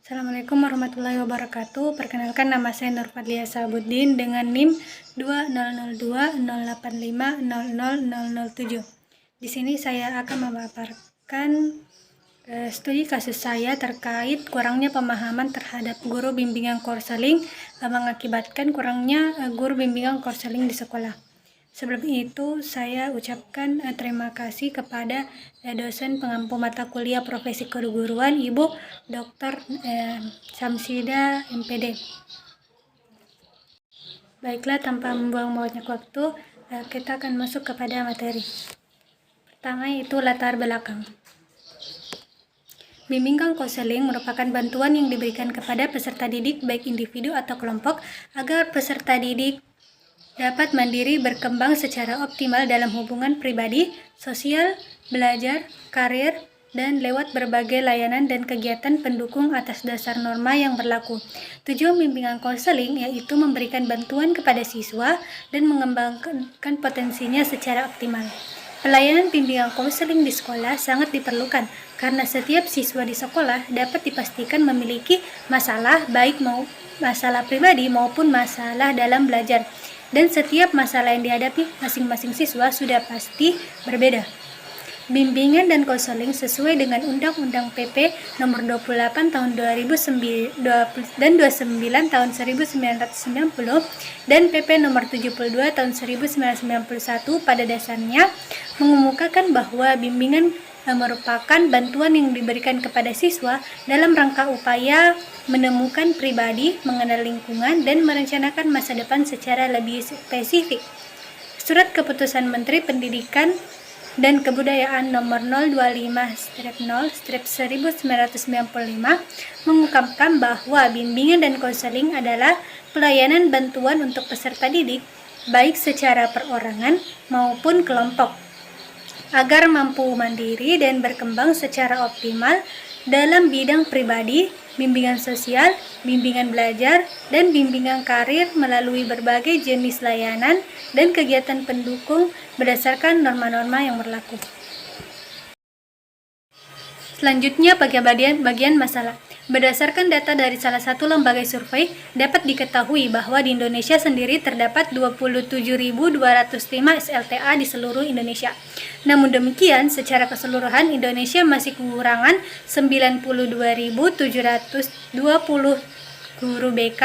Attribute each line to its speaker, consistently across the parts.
Speaker 1: Assalamualaikum warahmatullahi wabarakatuh. Perkenalkan, nama saya Nur Fadlia Sabuddin dengan NIM 200208500007. Di sini saya akan memaparkan studi kasus saya terkait kurangnya pemahaman terhadap guru bimbingan konseling mengakibatkan kurangnya guru bimbingan konseling di sekolah. Sebelum itu, saya ucapkan terima kasih kepada dosen pengampu mata kuliah profesi keguruan, Ibu Dr. Samsida MPD. Baiklah, tanpa membuang banyak waktu, kita akan masuk kepada materi. Pertama, yaitu latar belakang. Bimbingan konseling merupakan bantuan yang diberikan kepada peserta didik, baik individu atau kelompok, agar peserta didik dapat mandiri berkembang secara optimal dalam hubungan pribadi, sosial, belajar, karir, dan lewat berbagai layanan dan kegiatan pendukung atas dasar norma yang berlaku. Tujuan bimbingan konseling yaitu memberikan bantuan kepada siswa dan mengembangkan potensinya secara optimal. Pelayanan bimbingan konseling di sekolah sangat diperlukan karena setiap siswa di sekolah dapat dipastikan memiliki masalah baik masalah pribadi maupun masalah dalam belajar. Dan setiap masalah yang dihadapi masing-masing siswa sudah pasti berbeda. Bimbingan dan konseling sesuai dengan Undang-Undang PP Nomor 28 Tahun 2009 dan 29 Tahun 1990 dan PP Nomor 72 Tahun 1991 pada dasarnya mengemukakan bahwa bimbingan merupakan bantuan yang diberikan kepada siswa dalam rangka upaya menemukan pribadi, mengenal lingkungan, dan merencanakan masa depan secara lebih spesifik. Surat Keputusan Menteri Pendidikan dan Kebudayaan Nomor 025/0/1995 mengungkapkan bahwa bimbingan dan konseling adalah pelayanan bantuan untuk peserta didik, baik secara perorangan maupun kelompok, agar mampu mandiri dan berkembang secara optimal dalam bidang pribadi, bimbingan sosial, bimbingan belajar, dan bimbingan karir melalui berbagai jenis layanan dan kegiatan pendukung berdasarkan norma-norma yang berlaku. Selanjutnya, bagian masalah. Berdasarkan data dari salah satu lembaga survei, dapat diketahui bahwa di Indonesia sendiri terdapat 27.205 SLTA di seluruh Indonesia. Namun demikian, secara keseluruhan Indonesia masih kekurangan 92.720 guru BK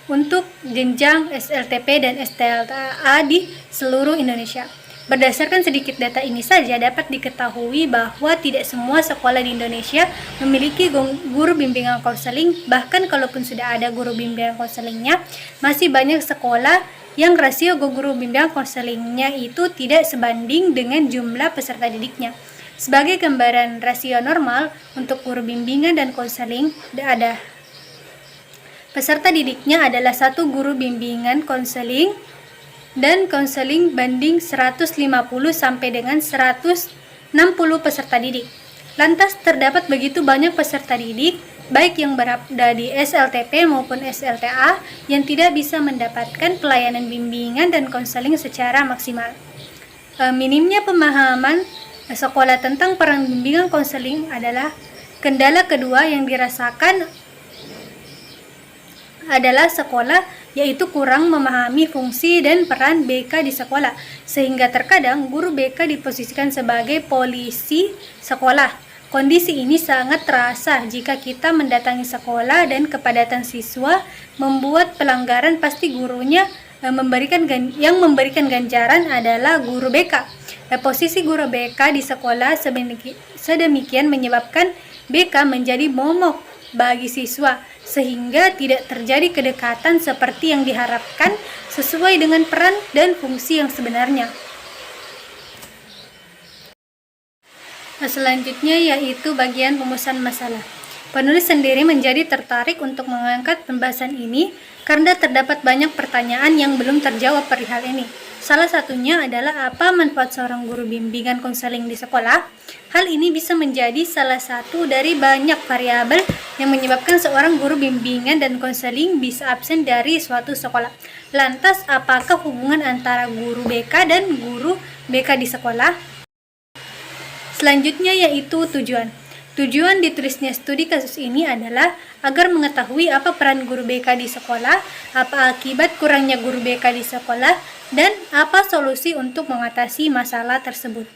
Speaker 1: untuk jenjang SLTP dan STLTA di seluruh Indonesia. Berdasarkan sedikit data ini saja dapat diketahui bahwa tidak semua sekolah di Indonesia memiliki guru bimbingan konseling. Bahkan kalaupun sudah ada guru bimbingan konselingnya, masih banyak sekolah yang rasio guru bimbingan konselingnya itu tidak sebanding dengan jumlah peserta didiknya. Sebagai gambaran rasio normal untuk guru bimbingan dan konseling, ada peserta didiknya adalah 1 guru bimbingan konseling dan konseling banding 150 sampai dengan 160 peserta didik. Lantas terdapat begitu banyak peserta didik, baik yang berada di SLTP maupun SLTA, yang tidak bisa mendapatkan pelayanan bimbingan dan konseling secara maksimal. Minimnya pemahaman sekolah tentang peran bimbingan konseling adalah kendala kedua yang dirasakan adalah sekolah, yaitu kurang memahami fungsi dan peran BK di sekolah, sehingga terkadang guru BK diposisikan sebagai polisi sekolah. Kondisi ini sangat terasa jika kita mendatangi sekolah dan kepadatan siswa membuat pelanggaran, pasti gurunya memberikan ganjaran adalah guru BK. Posisi guru BK di sekolah sedemikian menyebabkan BK menjadi momok bagi siswa, sehingga tidak terjadi kedekatan seperti yang diharapkan sesuai dengan peran dan fungsi yang sebenarnya. Selanjutnya yaitu bagian rumusan masalah. Penulis sendiri menjadi tertarik untuk mengangkat pembahasan ini karena terdapat banyak pertanyaan yang belum terjawab perihal ini. Salah satunya adalah apa manfaat seorang guru bimbingan konseling di sekolah. Hal ini bisa menjadi salah satu dari banyak variabel yang menyebabkan seorang guru bimbingan dan konseling bisa absen dari suatu sekolah. Lantas, apakah hubungan antara guru BK dan guru BK di sekolah? Selanjutnya yaitu tujuan. Tujuan ditulisnya studi kasus ini adalah agar mengetahui apa peran guru BK di sekolah, apa akibat kurangnya guru BK di sekolah, dan apa solusi untuk mengatasi masalah tersebut.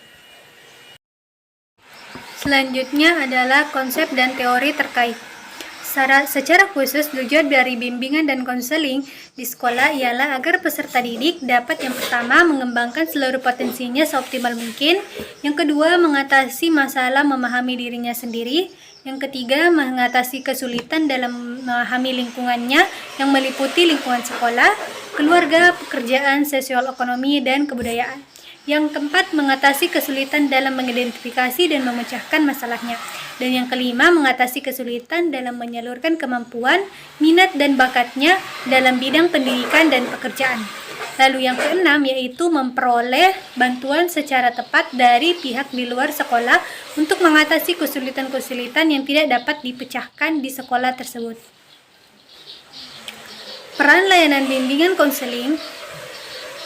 Speaker 1: Selanjutnya adalah konsep dan teori terkait. Secara khusus, tujuan dari bimbingan dan konseling di sekolah ialah agar peserta didik dapat yang pertama mengembangkan seluruh potensinya seoptimal mungkin, yang kedua mengatasi masalah memahami dirinya sendiri, yang ketiga mengatasi kesulitan dalam memahami lingkungannya yang meliputi lingkungan sekolah, keluarga, pekerjaan, sosial ekonomi, dan kebudayaan. Yang keempat, mengatasi kesulitan dalam mengidentifikasi dan memecahkan masalahnya. Dan yang kelima, mengatasi kesulitan dalam menyalurkan kemampuan, minat, dan bakatnya dalam bidang pendidikan dan pekerjaan. Lalu yang keenam, yaitu memperoleh bantuan secara tepat dari pihak di luar sekolah untuk mengatasi kesulitan-kesulitan yang tidak dapat dipecahkan di sekolah tersebut. Peran layanan bimbingan konseling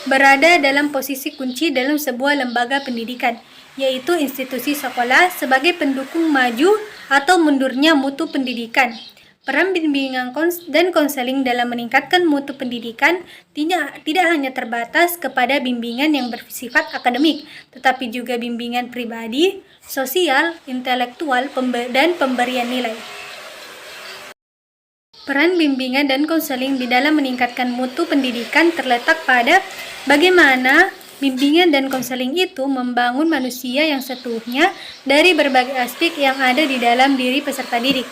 Speaker 1: berada dalam posisi kunci dalam sebuah lembaga pendidikan, yaitu institusi sekolah sebagai pendukung maju atau mundurnya mutu pendidikan. Peran bimbingan dan konseling dalam meningkatkan mutu pendidikan tidak hanya terbatas kepada bimbingan yang bersifat akademik, tetapi juga bimbingan pribadi, sosial, intelektual, dan pemberian nilai. Peran bimbingan dan konseling di dalam meningkatkan mutu pendidikan terletak pada bagaimana bimbingan dan konseling itu membangun manusia yang seutuhnya dari berbagai aspek yang ada di dalam diri peserta didik.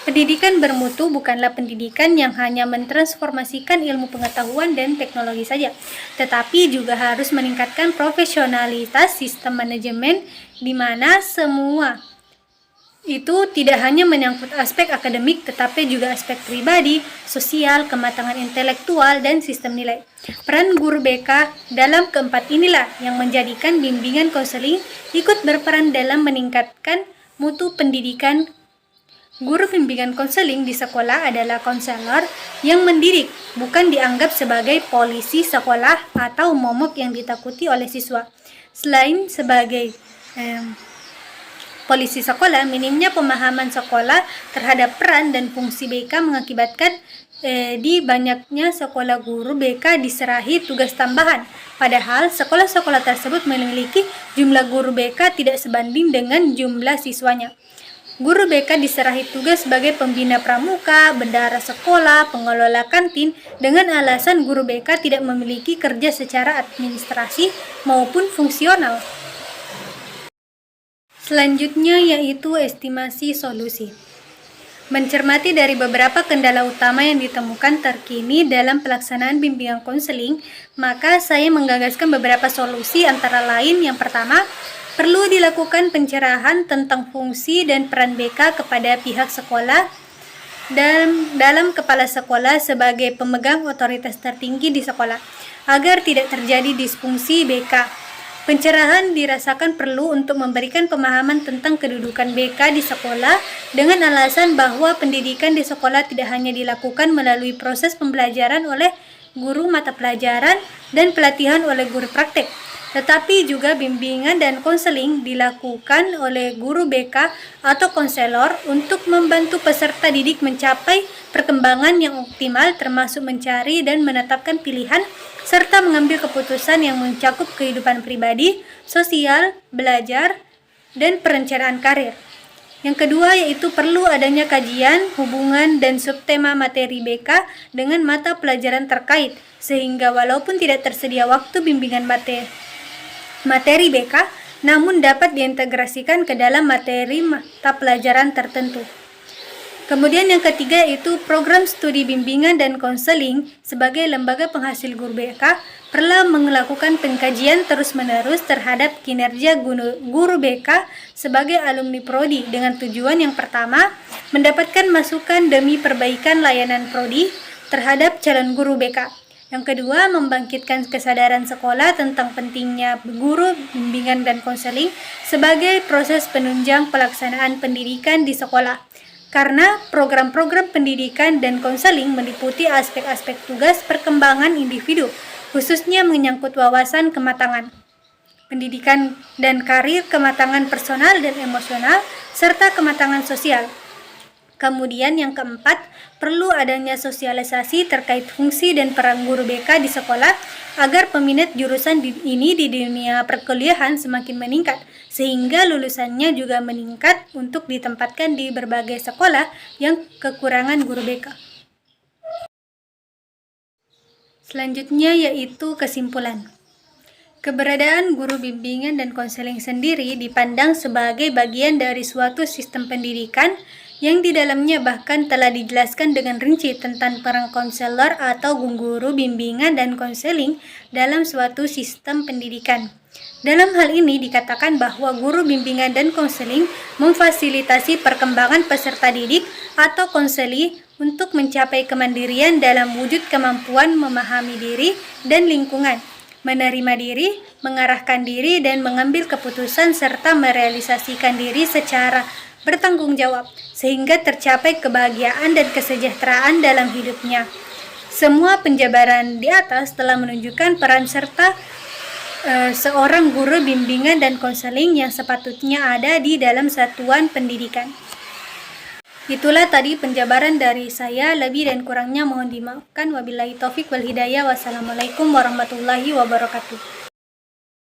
Speaker 1: Pendidikan bermutu bukanlah pendidikan yang hanya mentransformasikan ilmu pengetahuan dan teknologi saja, tetapi juga harus meningkatkan profesionalitas sistem manajemen di mana semua itu tidak hanya menyangkut aspek akademik tetapi juga aspek pribadi, sosial, kematangan intelektual, dan sistem nilai. Peran guru BK dalam keempat inilah yang menjadikan bimbingan konseling ikut berperan dalam meningkatkan mutu pendidikan. Guru bimbingan konseling di sekolah adalah konselor yang mendidik, bukan dianggap sebagai polisi sekolah atau momok yang ditakuti oleh siswa. Selain sebagai polisi sekolah, minimnya pemahaman sekolah terhadap peran dan fungsi BK mengakibatkan di banyaknya sekolah guru BK diserahi tugas tambahan. Padahal sekolah-sekolah tersebut memiliki jumlah guru BK tidak sebanding dengan jumlah siswanya. Guru BK diserahi tugas sebagai pembina pramuka, bendahara sekolah, pengelola kantin, dengan alasan guru BK tidak memiliki kerja secara administrasi maupun fungsional. Selanjutnya yaitu estimasi solusi. Mencermati dari beberapa kendala utama yang ditemukan terkini dalam pelaksanaan bimbingan konseling, maka saya menggagaskan beberapa solusi antara lain yang pertama, perlu dilakukan pencerahan tentang fungsi dan peran BK kepada pihak sekolah dan dalam kepala sekolah sebagai pemegang otoritas tertinggi di sekolah, agar tidak terjadi disfungsi BK. Pencerahan dirasakan perlu untuk memberikan pemahaman tentang kedudukan BK di sekolah dengan alasan bahwa pendidikan di sekolah tidak hanya dilakukan melalui proses pembelajaran oleh guru mata pelajaran dan pelatihan oleh guru praktek, tetapi juga bimbingan dan konseling dilakukan oleh guru BK atau konselor untuk membantu peserta didik mencapai perkembangan yang optimal, termasuk mencari dan menetapkan pilihan serta mengambil keputusan yang mencakup kehidupan pribadi, sosial, belajar, dan perencanaan karir. Yang kedua yaitu perlu adanya kajian, hubungan, dan subtema materi BK dengan mata pelajaran terkait, sehingga walaupun tidak tersedia waktu bimbingan materi BK, namun dapat diintegrasikan ke dalam materi mata pelajaran tertentu. Kemudian yang ketiga yaitu program studi bimbingan dan konseling sebagai lembaga penghasil guru BK perlu melakukan pengkajian terus-menerus terhadap kinerja guru BK sebagai alumni prodi dengan tujuan yang pertama, mendapatkan masukan demi perbaikan layanan prodi terhadap calon guru BK. Yang kedua, membangkitkan kesadaran sekolah tentang pentingnya guru bimbingan dan konseling sebagai proses penunjang pelaksanaan pendidikan di sekolah. Karena program-program pendidikan dan konseling meliputi aspek-aspek tugas perkembangan individu, khususnya menyangkut wawasan kematangan pendidikan dan karir, kematangan personal dan emosional, serta kematangan sosial. Kemudian yang keempat, perlu adanya sosialisasi terkait fungsi dan peran guru BK di sekolah agar peminat jurusan ini di dunia perkuliahan semakin meningkat, sehingga lulusannya juga meningkat untuk ditempatkan di berbagai sekolah yang kekurangan guru BK. Selanjutnya yaitu kesimpulan. Keberadaan guru bimbingan dan konseling sendiri dipandang sebagai bagian dari suatu sistem pendidikan yang di dalamnya bahkan telah dijelaskan dengan rinci tentang peran konselor atau guru bimbingan dan konseling dalam suatu sistem pendidikan. Dalam hal ini dikatakan bahwa guru bimbingan dan konseling memfasilitasi perkembangan peserta didik atau konseli untuk mencapai kemandirian dalam wujud kemampuan memahami diri dan lingkungan, menerima diri, mengarahkan diri, dan mengambil keputusan serta merealisasikan diri secara bertanggung jawab, sehingga tercapai kebahagiaan dan kesejahteraan dalam hidupnya. Semua penjabaran di atas telah menunjukkan peran serta seorang guru bimbingan dan konseling yang sepatutnya ada di dalam satuan pendidikan. Itulah tadi penjabaran dari saya, lebih dan kurangnya mohon dimaafkan. Wabillahi taufik wal hidayah. Wassalamualaikum warahmatullahi wabarakatuh.